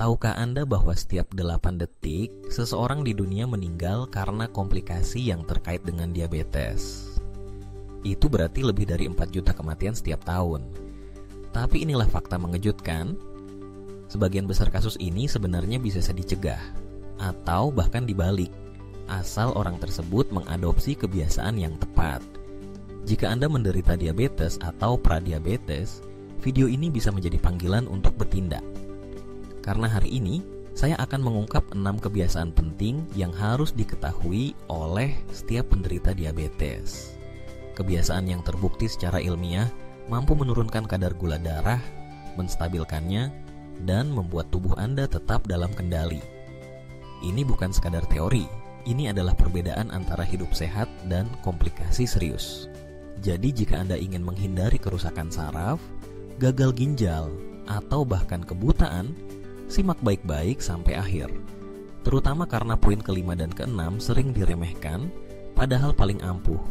Tahukah Anda bahwa setiap 8 detik, seseorang di dunia meninggal karena komplikasi yang terkait dengan diabetes? Itu berarti lebih dari 4 juta kematian setiap tahun. Tapi inilah fakta mengejutkan. Sebagian besar kasus ini sebenarnya bisa dicegah, atau bahkan dibalik, asal orang tersebut mengadopsi kebiasaan yang tepat. Jika Anda menderita diabetes atau pradiabetes, video ini bisa menjadi panggilan untuk bertindak. Karena hari ini, saya akan mengungkap 6 kebiasaan penting yang harus diketahui oleh setiap penderita diabetes. Kebiasaan yang terbukti secara ilmiah mampu menurunkan kadar gula darah, menstabilkannya, dan membuat tubuh Anda tetap dalam kendali. Ini bukan sekadar teori, ini adalah perbedaan antara hidup sehat dan komplikasi serius. Jadi jika Anda ingin menghindari kerusakan saraf, gagal ginjal, atau bahkan kebutaan, simak baik-baik sampai akhir. Terutama karena poin kelima dan keenam sering diremehkan, padahal paling ampuh.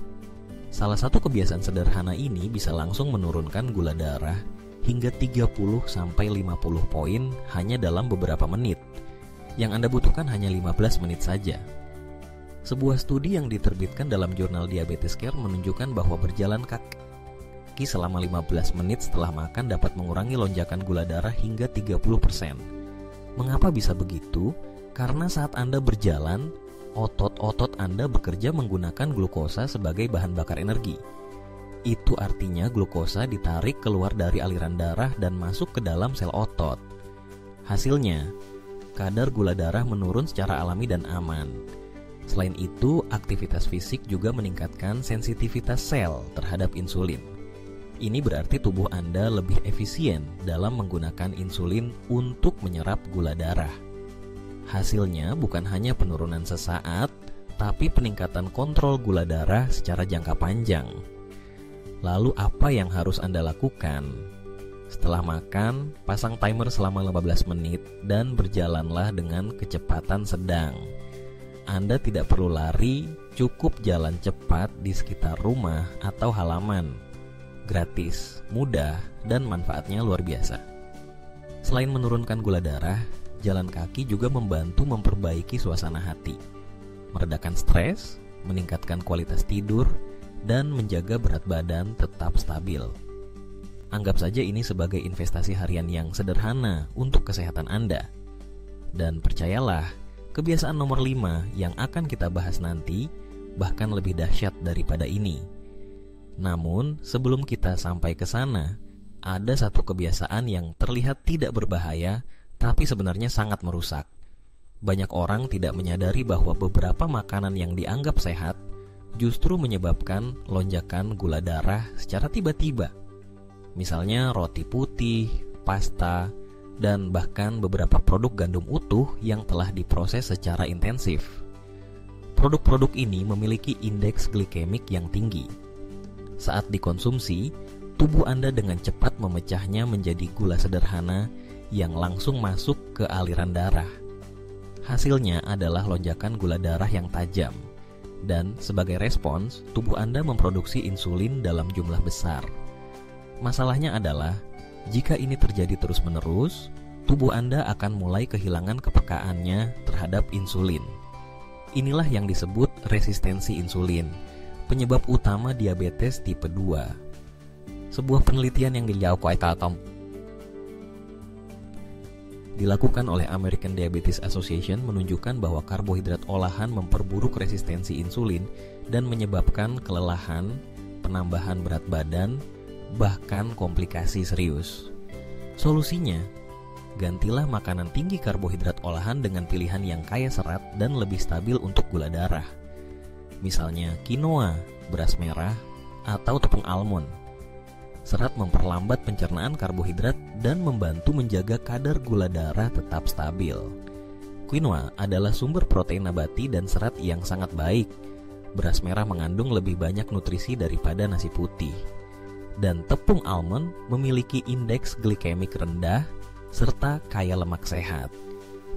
Salah satu kebiasaan sederhana ini bisa langsung menurunkan gula darah hingga 30-50 poin hanya dalam beberapa menit. Yang Anda butuhkan hanya 15 menit saja. Sebuah studi yang diterbitkan dalam jurnal Diabetes Care menunjukkan bahwa berjalan kaki selama 15 menit setelah makan dapat mengurangi lonjakan gula darah hingga 30%. Mengapa bisa begitu? Karena saat Anda berjalan, otot-otot Anda bekerja menggunakan glukosa sebagai bahan bakar energi. Itu artinya glukosa ditarik keluar dari aliran darah dan masuk ke dalam sel otot. Hasilnya, kadar gula darah menurun secara alami dan aman. Selain itu, aktivitas fisik juga meningkatkan sensitivitas sel terhadap insulin. Ini berarti tubuh Anda lebih efisien dalam menggunakan insulin untuk menyerap gula darah. Hasilnya bukan hanya penurunan sesaat, tapi peningkatan kontrol gula darah secara jangka panjang. Lalu apa yang harus Anda lakukan? Setelah makan, pasang timer selama 15 menit dan berjalanlah dengan kecepatan sedang. Anda tidak perlu lari, cukup jalan cepat di sekitar rumah atau halaman. Gratis, mudah, dan manfaatnya luar biasa. Selain menurunkan gula darah, jalan kaki juga membantu memperbaiki suasana hati, meredakan stres, meningkatkan kualitas tidur, dan menjaga berat badan tetap stabil. Anggap saja ini sebagai investasi harian yang sederhana untuk kesehatan Anda. Dan percayalah, kebiasaan nomor 5 yang akan kita bahas nanti bahkan lebih dahsyat daripada ini. Namun, sebelum kita sampai ke sana, ada satu kebiasaan yang terlihat tidak berbahaya, tapi sebenarnya sangat merusak. Banyak orang tidak menyadari bahwa beberapa makanan yang dianggap sehat justru menyebabkan lonjakan gula darah secara tiba-tiba. Misalnya roti putih, pasta, dan bahkan beberapa produk gandum utuh yang telah diproses secara intensif. Produk-produk ini memiliki indeks glikemik yang tinggi. Saat dikonsumsi, tubuh Anda dengan cepat memecahnya menjadi gula sederhana yang langsung masuk ke aliran darah. Hasilnya adalah lonjakan gula darah yang tajam. Dan sebagai respons, tubuh Anda memproduksi insulin dalam jumlah besar. Masalahnya adalah, jika ini terjadi terus-menerus, tubuh Anda akan mulai kehilangan kepekaannya terhadap insulin. Inilah yang disebut resistensi insulin, penyebab utama diabetes tipe 2. Sebuah penelitian yang dilakukan oleh American Diabetes Association menunjukkan bahwa karbohidrat olahan memperburuk resistensi insulin dan menyebabkan kelelahan, penambahan berat badan, bahkan komplikasi serius. Solusinya, gantilah makanan tinggi karbohidrat olahan dengan pilihan yang kaya serat dan lebih stabil untuk gula darah. Misalnya quinoa, beras merah, atau tepung almond. Serat memperlambat pencernaan karbohidrat dan membantu menjaga kadar gula darah tetap stabil. Quinoa adalah sumber protein nabati dan serat yang sangat baik. Beras merah mengandung lebih banyak nutrisi daripada nasi putih. Dan tepung almond memiliki indeks glikemik rendah serta kaya lemak sehat.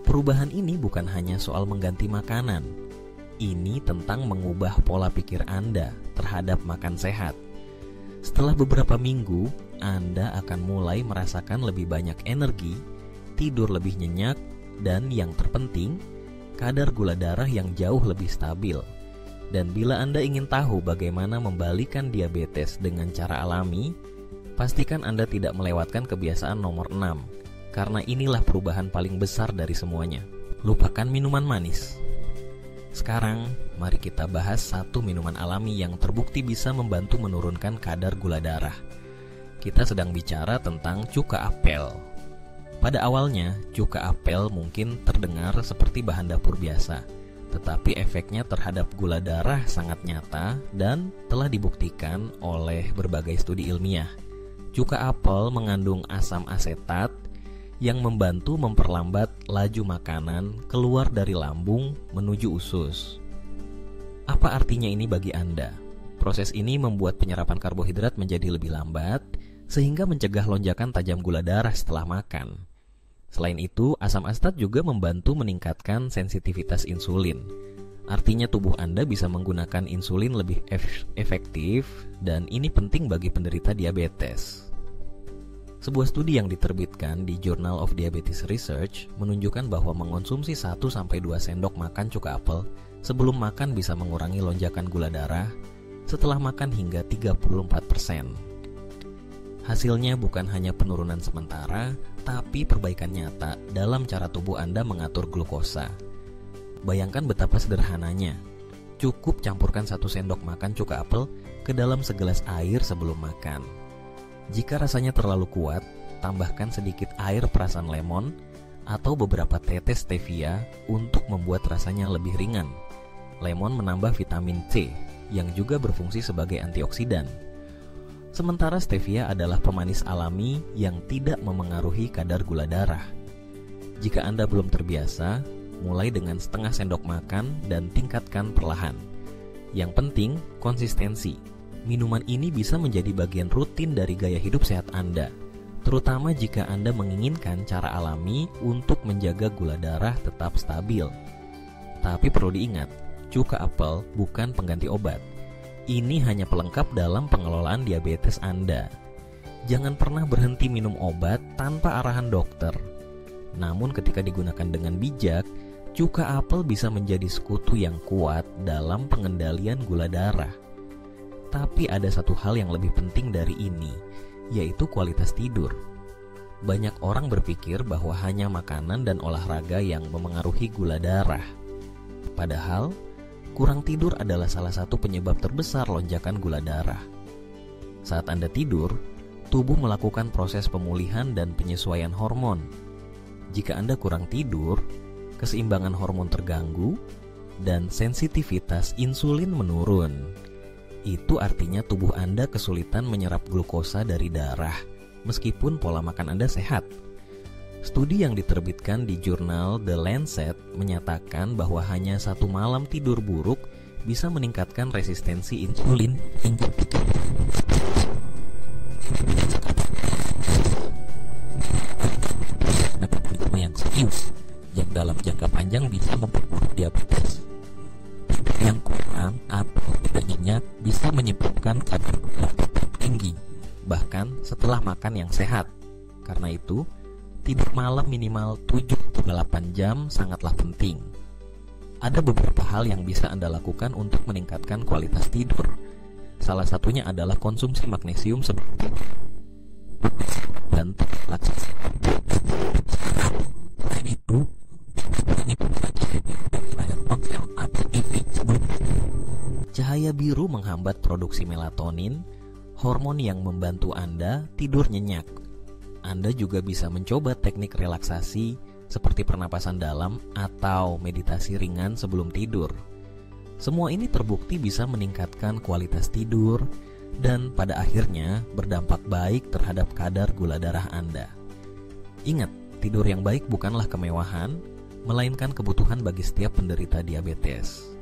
Perubahan ini bukan hanya soal mengganti makanan. Ini tentang mengubah pola pikir Anda terhadap makan sehat. Setelah beberapa minggu, Anda akan mulai merasakan lebih banyak energi, tidur lebih nyenyak, dan yang terpenting, kadar gula darah yang jauh lebih stabil. Dan bila Anda ingin tahu bagaimana membalikan diabetes dengan cara alami, pastikan Anda tidak melewatkan kebiasaan nomor 6, karena inilah perubahan paling besar dari semuanya. Lupakan minuman manis. Sekarang, mari kita bahas satu minuman alami yang terbukti bisa membantu menurunkan kadar gula darah. Kita sedang bicara tentang cuka apel. Pada awalnya, cuka apel mungkin terdengar seperti bahan dapur biasa, tetapi efeknya terhadap gula darah sangat nyata dan telah dibuktikan oleh berbagai studi ilmiah. Cuka apel mengandung asam asetat yang membantu memperlambat laju makanan keluar dari lambung menuju usus. Apa artinya ini bagi Anda? Proses ini membuat penyerapan karbohidrat menjadi lebih lambat, sehingga mencegah lonjakan tajam gula darah setelah makan. Selain itu, asam asetat juga membantu meningkatkan sensitivitas insulin. Artinya tubuh Anda bisa menggunakan insulin lebih efektif, dan ini penting bagi penderita diabetes. Sebuah studi yang diterbitkan di Journal of Diabetes Research menunjukkan bahwa mengonsumsi 1-2 sendok makan cuka apel sebelum makan bisa mengurangi lonjakan gula darah setelah makan hingga 34%. Hasilnya bukan hanya penurunan sementara, tapi perbaikan nyata dalam cara tubuh Anda mengatur glukosa. Bayangkan betapa sederhananya. Cukup campurkan 1 sendok makan cuka apel ke dalam segelas air sebelum makan. Jika rasanya terlalu kuat, tambahkan sedikit air perasan lemon atau beberapa tetes stevia untuk membuat rasanya lebih ringan. Lemon menambah vitamin C yang juga berfungsi sebagai antioksidan. Sementara stevia adalah pemanis alami yang tidak memengaruhi kadar gula darah. Jika Anda belum terbiasa, mulai dengan setengah sendok makan dan tingkatkan perlahan. Yang penting, konsistensi. Minuman ini bisa menjadi bagian rutin dari gaya hidup sehat Anda, terutama jika Anda menginginkan cara alami untuk menjaga gula darah tetap stabil. Tapi perlu diingat, cuka apel bukan pengganti obat. Ini hanya pelengkap dalam pengelolaan diabetes Anda. Jangan pernah berhenti minum obat tanpa arahan dokter. Namun ketika digunakan dengan bijak, cuka apel bisa menjadi sekutu yang kuat dalam pengendalian gula darah. Tapi ada satu hal yang lebih penting dari ini, yaitu kualitas tidur. Banyak orang berpikir bahwa hanya makanan dan olahraga yang memengaruhi gula darah. Padahal, kurang tidur adalah salah satu penyebab terbesar lonjakan gula darah. Saat Anda tidur, tubuh melakukan proses pemulihan dan penyesuaian hormon. Jika Anda kurang tidur, keseimbangan hormon terganggu dan sensitivitas insulin menurun. Itu artinya tubuh Anda kesulitan menyerap glukosa dari darah, meskipun pola makan Anda sehat. Studi yang diterbitkan di jurnal The Lancet menyatakan bahwa hanya 1 malam tidur buruk bisa meningkatkan resistensi insulin hingga 3 yang serius, yang dalam jangka panjang bisa memperburuk diabetes. Yang kurang atau tidak nyenyak bisa menyebabkan kadar gula tinggi, bahkan setelah makan yang sehat. Karena itu, tidur malam minimal 7-8 jam sangatlah penting. Ada beberapa hal yang bisa Anda lakukan untuk meningkatkan kualitas tidur. Salah satunya adalah konsumsi magnesium sebelum tidur dan relaksasi. Selain itu, ini layar ponsel atau TV sebelum. Cahaya biru menghambat produksi melatonin, hormon yang membantu Anda tidur nyenyak. Anda juga bisa mencoba teknik relaksasi seperti pernapasan dalam atau meditasi ringan sebelum tidur. Semua ini terbukti bisa meningkatkan kualitas tidur dan pada akhirnya berdampak baik terhadap kadar gula darah Anda. Ingat, tidur yang baik bukanlah kemewahan, melainkan kebutuhan bagi setiap penderita diabetes.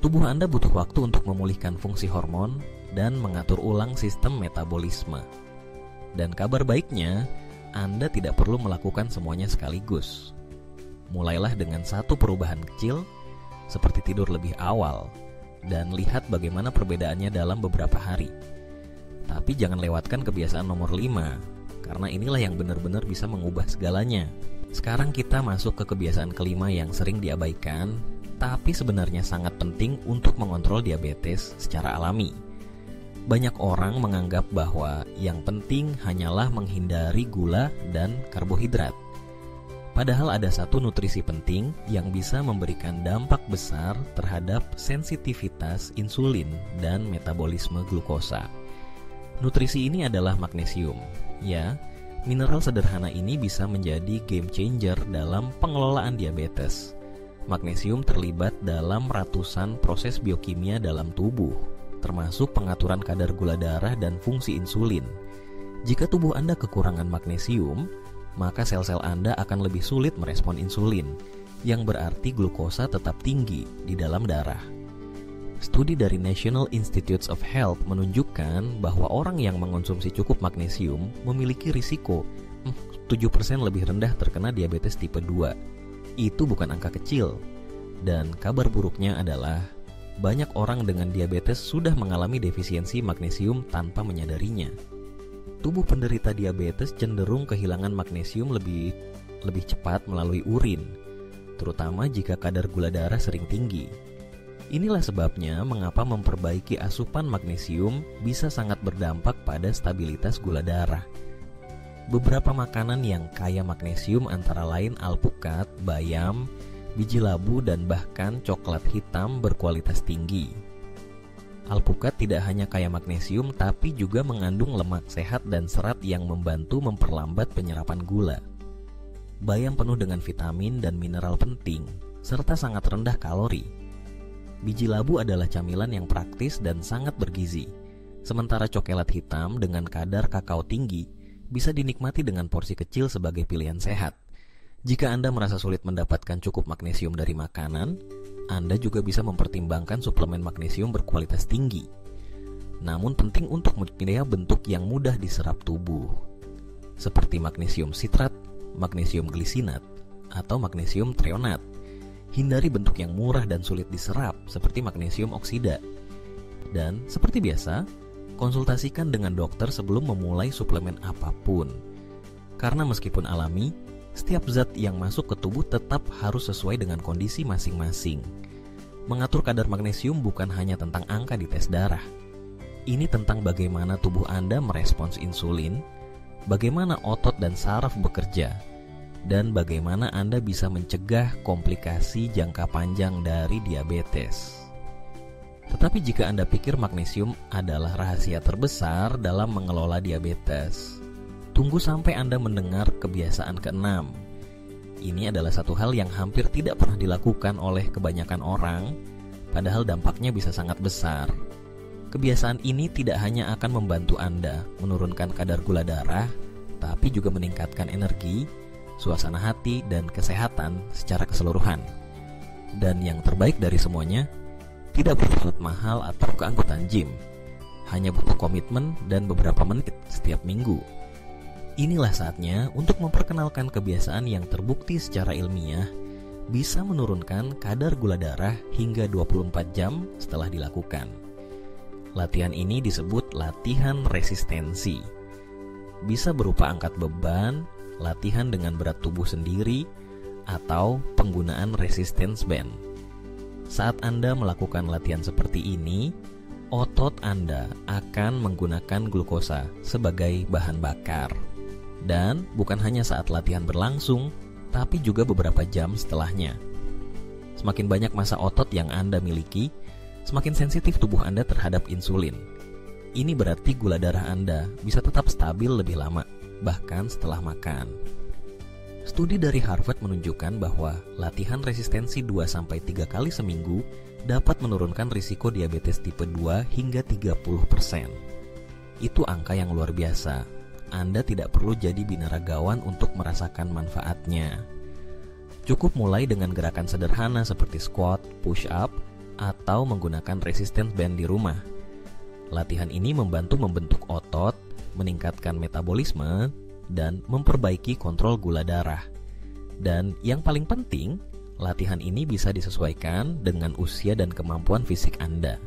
Tubuh Anda butuh waktu untuk memulihkan fungsi hormon dan mengatur ulang sistem metabolisme. Dan kabar baiknya, Anda tidak perlu melakukan semuanya sekaligus. Mulailah dengan satu perubahan kecil, seperti tidur lebih awal, dan lihat bagaimana perbedaannya dalam beberapa hari. Tapi jangan lewatkan kebiasaan nomor 5, karena inilah yang benar-benar bisa mengubah segalanya. Sekarang kita masuk ke kebiasaan kelima yang sering diabaikan, tapi sebenarnya sangat penting untuk mengontrol diabetes secara alami. Banyak orang menganggap bahwa yang penting hanyalah menghindari gula dan karbohidrat. Padahal ada satu nutrisi penting yang bisa memberikan dampak besar terhadap sensitivitas insulin dan metabolisme glukosa. Nutrisi ini adalah magnesium. Ya, mineral sederhana ini bisa menjadi game changer dalam pengelolaan diabetes. Magnesium terlibat dalam ratusan proses biokimia dalam tubuh, termasuk pengaturan kadar gula darah dan fungsi insulin. Jika tubuh Anda kekurangan magnesium, maka sel-sel Anda akan lebih sulit merespon insulin, yang berarti glukosa tetap tinggi di dalam darah. Studi dari National Institutes of Health menunjukkan bahwa orang yang mengonsumsi cukup magnesium memiliki risiko 7% lebih rendah terkena diabetes tipe 2. Itu bukan angka kecil. Dan kabar buruknya adalah banyak orang dengan diabetes sudah mengalami defisiensi magnesium tanpa menyadarinya. Tubuh penderita diabetes cenderung kehilangan magnesium lebih cepat melalui urin, terutama jika kadar gula darah sering tinggi. Inilah sebabnya mengapa memperbaiki asupan magnesium bisa sangat berdampak pada stabilitas gula darah. Beberapa makanan yang kaya magnesium antara lain alpukat, bayam, biji labu, dan bahkan coklat hitam berkualitas tinggi. Alpukat tidak hanya kaya magnesium tapi juga mengandung lemak sehat dan serat yang membantu memperlambat penyerapan gula. Bayam penuh dengan vitamin dan mineral penting, serta sangat rendah kalori. Biji labu adalah camilan yang praktis dan sangat bergizi. Sementara coklat hitam dengan kadar kakao tinggi bisa dinikmati dengan porsi kecil sebagai pilihan sehat. Jika Anda merasa sulit mendapatkan cukup magnesium dari makanan, Anda juga bisa mempertimbangkan suplemen magnesium berkualitas tinggi. Namun penting untuk memilih bentuk yang mudah diserap tubuh, seperti magnesium sitrat, magnesium glisinat, atau magnesium treonat. Hindari bentuk yang murah dan sulit diserap, seperti magnesium oksida. Dan seperti biasa, konsultasikan dengan dokter sebelum memulai suplemen apapun. Karena meskipun alami, setiap zat yang masuk ke tubuh tetap harus sesuai dengan kondisi masing-masing. Mengatur kadar magnesium bukan hanya tentang angka di tes darah. Ini tentang bagaimana tubuh Anda merespons insulin, bagaimana otot dan saraf bekerja, dan bagaimana Anda bisa mencegah komplikasi jangka panjang dari diabetes. Tetapi jika Anda pikir magnesium adalah rahasia terbesar dalam mengelola diabetes, tunggu sampai Anda mendengar kebiasaan keenam. Ini adalah satu hal yang hampir tidak pernah dilakukan oleh kebanyakan orang, padahal dampaknya bisa sangat besar. Kebiasaan ini tidak hanya akan membantu Anda menurunkan kadar gula darah, tapi juga meningkatkan energi, suasana hati, dan kesehatan secara keseluruhan. Dan yang terbaik dari semuanya, tidak butuh mahal atau keanggotaan gym, hanya butuh komitmen dan beberapa menit setiap minggu. Inilah saatnya untuk memperkenalkan kebiasaan yang terbukti secara ilmiah bisa menurunkan kadar gula darah hingga 24 jam setelah dilakukan. Latihan ini disebut latihan resistensi. Bisa berupa angkat beban, latihan dengan berat tubuh sendiri, atau penggunaan resistance band. Saat Anda melakukan latihan seperti ini, otot Anda akan menggunakan glukosa sebagai bahan bakar. Dan bukan hanya saat latihan berlangsung, tapi juga beberapa jam setelahnya. Semakin banyak massa otot yang Anda miliki, semakin sensitif tubuh Anda terhadap insulin. Ini berarti gula darah Anda bisa tetap stabil lebih lama, bahkan setelah makan. Studi dari Harvard menunjukkan bahwa latihan resistensi 2-3 kali seminggu dapat menurunkan risiko diabetes tipe 2 hingga 30%. Itu angka yang luar biasa. Anda tidak perlu jadi binaragawan untuk merasakan manfaatnya. Cukup mulai dengan gerakan sederhana seperti squat, push up, atau menggunakan resistance band di rumah. Latihan ini membantu membentuk otot, meningkatkan metabolisme, dan memperbaiki kontrol gula darah. Dan yang paling penting, latihan ini bisa disesuaikan dengan usia dan kemampuan fisik Anda.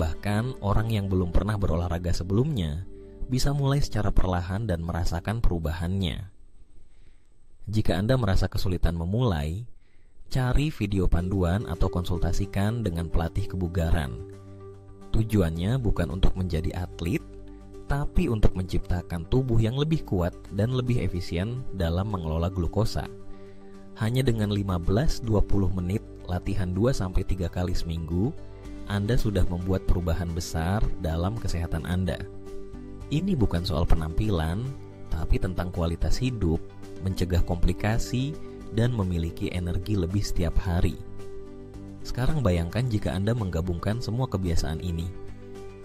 Bahkan orang yang belum pernah berolahraga sebelumnya bisa mulai secara perlahan dan merasakan perubahannya. Jika Anda merasa kesulitan memulai, cari video panduan atau konsultasikan dengan pelatih kebugaran. Tujuannya bukan untuk menjadi atlet, tapi untuk menciptakan tubuh yang lebih kuat dan lebih efisien dalam mengelola glukosa. Hanya dengan 15-20 menit latihan 2-3 kali seminggu, Anda sudah membuat perubahan besar dalam kesehatan Anda. Ini bukan soal penampilan, tapi tentang kualitas hidup, mencegah komplikasi, dan memiliki energi lebih setiap hari. Sekarang bayangkan jika Anda menggabungkan semua kebiasaan ini.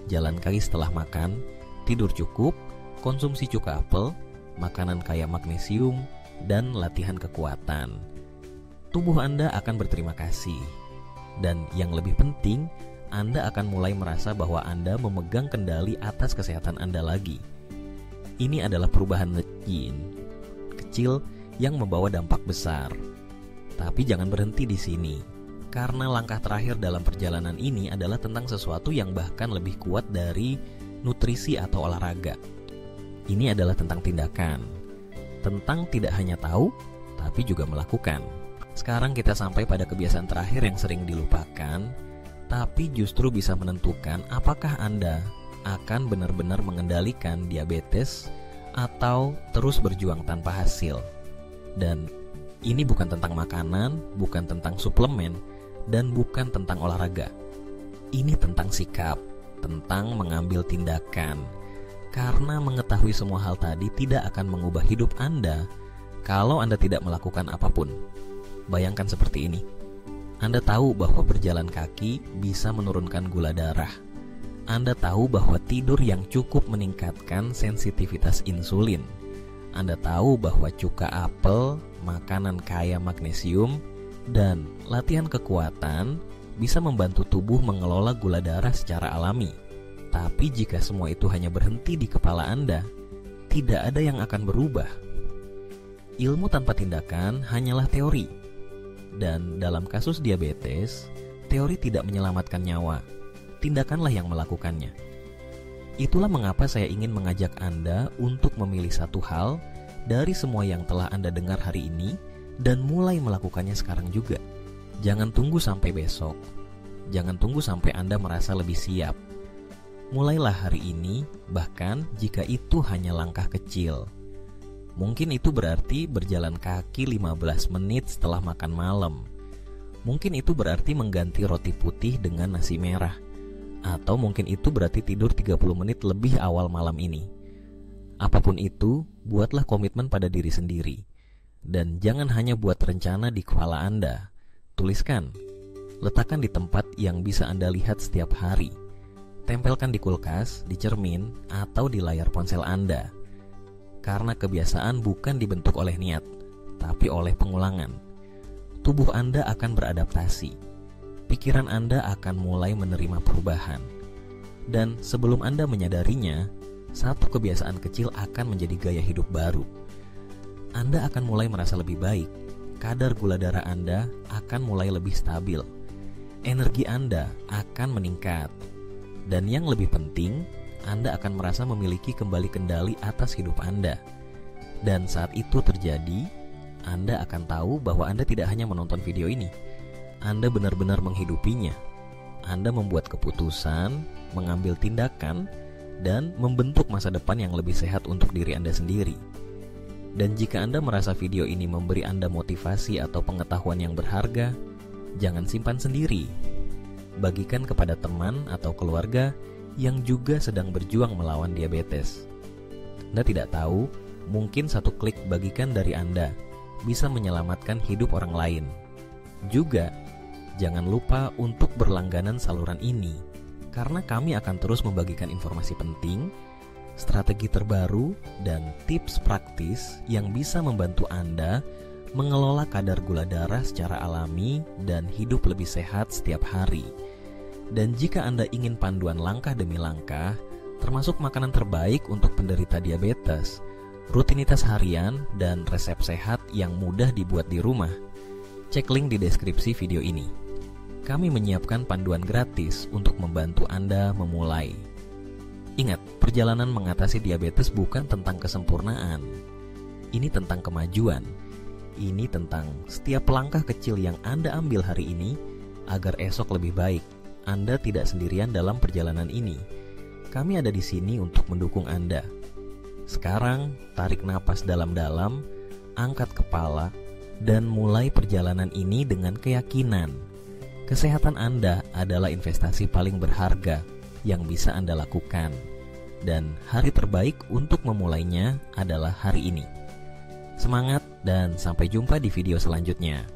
Jalan kaki setelah makan, tidur cukup, konsumsi cuka apel, makanan kaya magnesium, dan latihan kekuatan. Tubuh Anda akan berterima kasih. Dan yang lebih penting, Anda akan mulai merasa bahwa Anda memegang kendali atas kesehatan Anda lagi. Ini adalah perubahan kecil yang membawa dampak besar. Tapi jangan berhenti di sini, karena langkah terakhir dalam perjalanan ini adalah tentang sesuatu yang bahkan lebih kuat dari nutrisi atau olahraga. Ini adalah tentang tindakan, tentang tidak hanya tahu, tapi juga melakukan. Sekarang kita sampai pada kebiasaan terakhir yang sering dilupakan, tapi justru bisa menentukan apakah Anda akan benar-benar mengendalikan diabetes atau terus berjuang tanpa hasil. Dan ini bukan tentang makanan, bukan tentang suplemen, dan bukan tentang olahraga. Ini tentang sikap, tentang mengambil tindakan. Karena mengetahui semua hal tadi tidak akan mengubah hidup Anda kalau Anda tidak melakukan apapun. Bayangkan seperti ini. Anda tahu bahwa berjalan kaki bisa menurunkan gula darah. Anda tahu bahwa tidur yang cukup meningkatkan sensitivitas insulin. Anda tahu bahwa cuka apel, makanan kaya magnesium, dan latihan kekuatan bisa membantu tubuh mengelola gula darah secara alami. Tapi jika semua itu hanya berhenti di kepala Anda, tidak ada yang akan berubah. Ilmu tanpa tindakan hanyalah teori. Dan dalam kasus diabetes, teori tidak menyelamatkan nyawa. Tindakanlah yang melakukannya. Itulah mengapa saya ingin mengajak Anda untuk memilih satu hal dari semua yang telah Anda dengar hari ini dan mulai melakukannya sekarang juga. Jangan tunggu sampai besok. Jangan tunggu sampai Anda merasa lebih siap. Mulailah hari ini, bahkan jika itu hanya langkah kecil. Mungkin itu berarti berjalan kaki 15 menit setelah makan malam. Mungkin itu berarti mengganti roti putih dengan nasi merah. Atau mungkin itu berarti tidur 30 menit lebih awal malam ini. Apapun itu, buatlah komitmen pada diri sendiri. Dan jangan hanya buat rencana di kepala Anda. Tuliskan. Letakkan di tempat yang bisa Anda lihat setiap hari. Tempelkan di kulkas, di cermin, atau di layar ponsel Anda. Karena kebiasaan bukan dibentuk oleh niat, tapi oleh pengulangan. Tubuh Anda akan beradaptasi. Pikiran Anda akan mulai menerima perubahan. Dan sebelum Anda menyadarinya, satu kebiasaan kecil akan menjadi gaya hidup baru. Anda akan mulai merasa lebih baik. Kadar gula darah Anda akan mulai lebih stabil. Energi Anda akan meningkat. Dan yang lebih penting, Anda akan merasa memiliki kembali kendali atas hidup Anda. Dan saat itu terjadi, Anda akan tahu bahwa Anda tidak hanya menonton video ini. Anda benar-benar menghidupinya. Anda membuat keputusan, mengambil tindakan, dan membentuk masa depan yang lebih sehat untuk diri Anda sendiri. Dan jika Anda merasa video ini memberi Anda motivasi atau pengetahuan yang berharga, jangan simpan sendiri. Bagikan kepada teman atau keluarga yang juga sedang berjuang melawan diabetes. Anda tidak tahu, mungkin satu klik bagikan dari Anda bisa menyelamatkan hidup orang lain. Juga, jangan lupa untuk berlangganan saluran ini, karena kami akan terus membagikan informasi penting, strategi terbaru, dan tips praktis yang bisa membantu Anda mengelola kadar gula darah secara alami dan hidup lebih sehat setiap hari. Dan jika Anda ingin panduan langkah demi langkah, termasuk makanan terbaik untuk penderita diabetes, rutinitas harian, dan resep sehat yang mudah dibuat di rumah, cek link di deskripsi video ini. Kami menyiapkan panduan gratis untuk membantu Anda memulai. Ingat, perjalanan mengatasi diabetes bukan tentang kesempurnaan. Ini tentang kemajuan. Ini tentang setiap langkah kecil yang Anda ambil hari ini agar esok lebih baik. Anda tidak sendirian dalam perjalanan ini. Kami ada di sini untuk mendukung Anda. Sekarang, tarik napas dalam-dalam, angkat kepala, dan mulai perjalanan ini dengan keyakinan. Kesehatan Anda adalah investasi paling berharga yang bisa Anda lakukan. Dan hari terbaik untuk memulainya adalah hari ini. Semangat dan sampai jumpa di video selanjutnya.